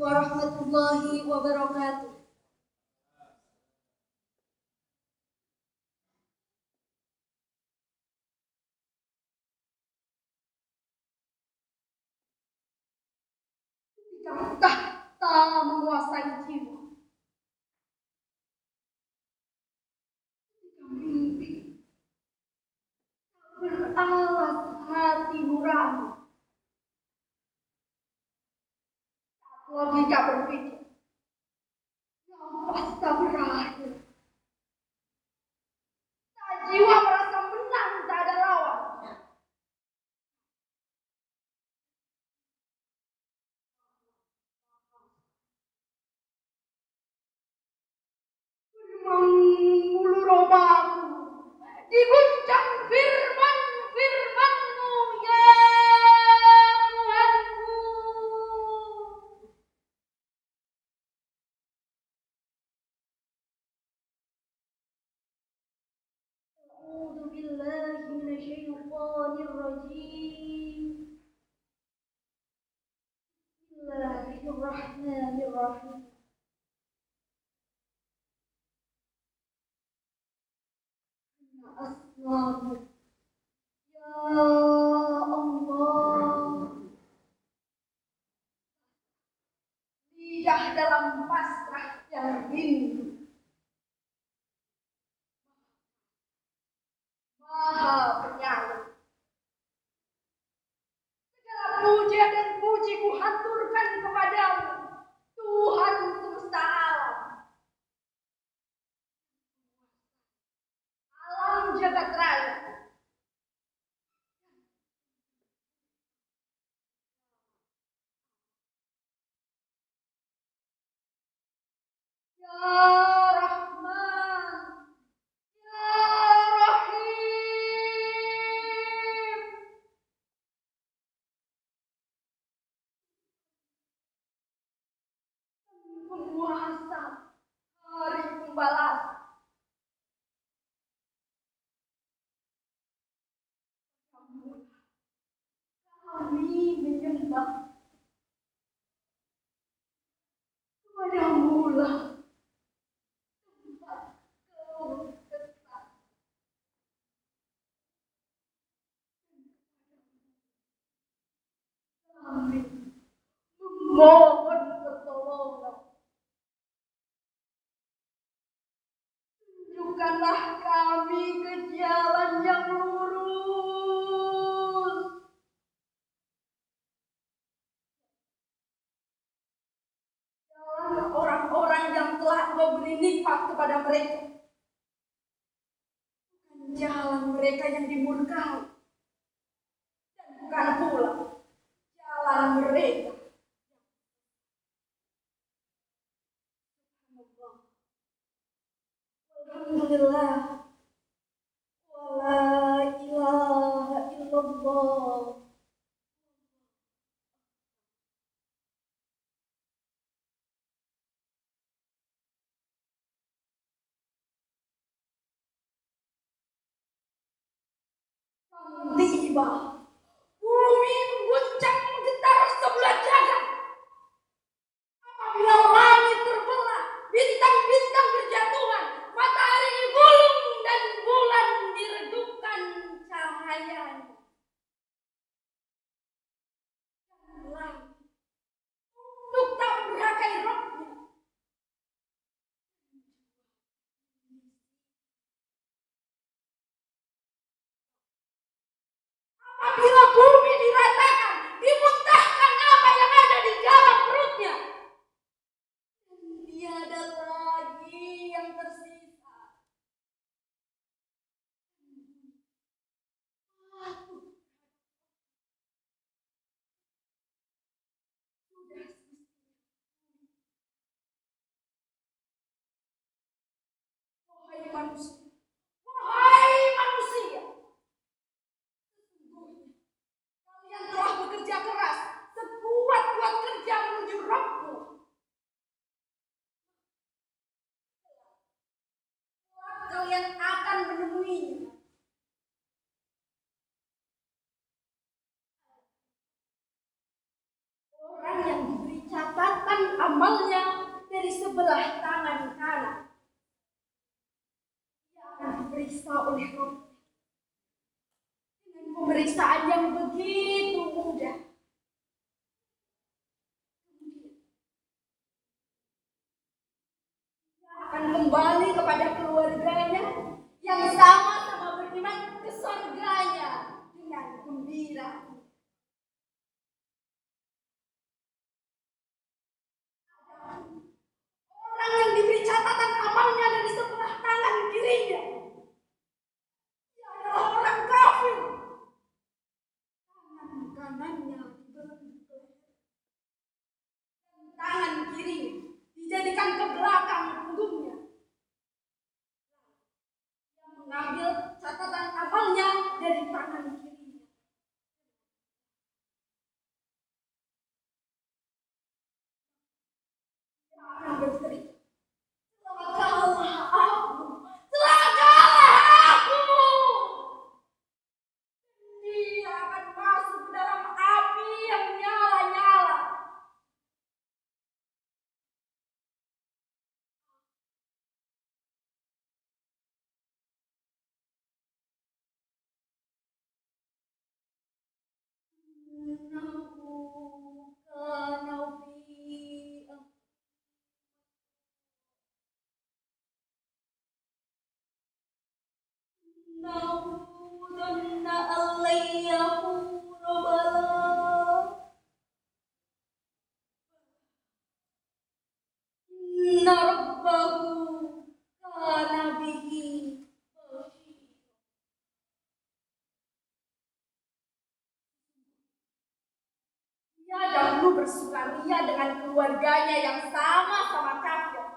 warahmatullahi wabarakatuh. Ketika tahta menguasai jiwa, ketika mimpi beralas hati nurani, logika berpikir yang pasti berakhir. Saat jiwa merasa menang tak ada lawan, mengulu robaku, diguncang firman-firmanmu ya Tuhanku. A'udzu billahi minasyaitonir rajim. Bismillahirrahmanirrahim. Asnamu ya Allah, lidah dalam pasrah yang rindu, Maha Penyayang. Segala puja dan puji ku haturkan kepadamu, Tuhan semesta alam, alam jagat raya. Ya Rahman, Ya Rahim, penguasa hari pembalasan. Kami menyembah kepadamu lah tempat kau tetap. Kami memohon pertolongan. Tunjukkanlah kami ke jalan yang lurus. Jalan orang-orang yang telah Engkau beri nikmat kepada mereka. Bukan jalan mereka yang dimurkai. Dan bukan pula jalan mereka. Alhamdulillah. Wala ilaha illallah. Tiba bumi mengguncang menggetar sebelah jagat. Apabila langit terbelah, bintang-bintang berjatuhan, matahari digulung dan bulan diredupkan cahayanya. Janganlah untuk tak mendurhakai rohnya. Apabila bumi diratakan, dimuntahkan apa yang ada di dalam perutnya. Dan tiada lagi yang tersisa. Sudah wahai manusia, wahai manusia, sesungguhnya kalian telah bekerja keras, sekuat-kuat kerja menuju Rabbmu. Kalian akan menemuinya. Orang yang diberi catatan catatan amalnya dari sebelah tangan kanan. Ia akan diperiksa oleh Rob dengan pemeriksaan yang begitu mudah. Ia akan kembali kepada keluarganya yang sama-sama beriman ke surganya dengan gembira. Orang yang diberi catatan amalnya dari sebelah tangan kirinya, ia adalah orang kafir. Tangan kanannya diberi dan tangan kirinya dijadikan ke belakang punggungnya. Ia mengambil catatan amalnya dari tangan kirinya. Ia akan berteriak, celakalah aku, celakalah aku. Dia akan masuk ke dalam api yang nyala-nyala. Innahu kana fi innahu dhanna an yahura bala inna rabbahu kana bihi basir. Ia dahulu bersukaria dengan keluarganya yang sama-sama kafir.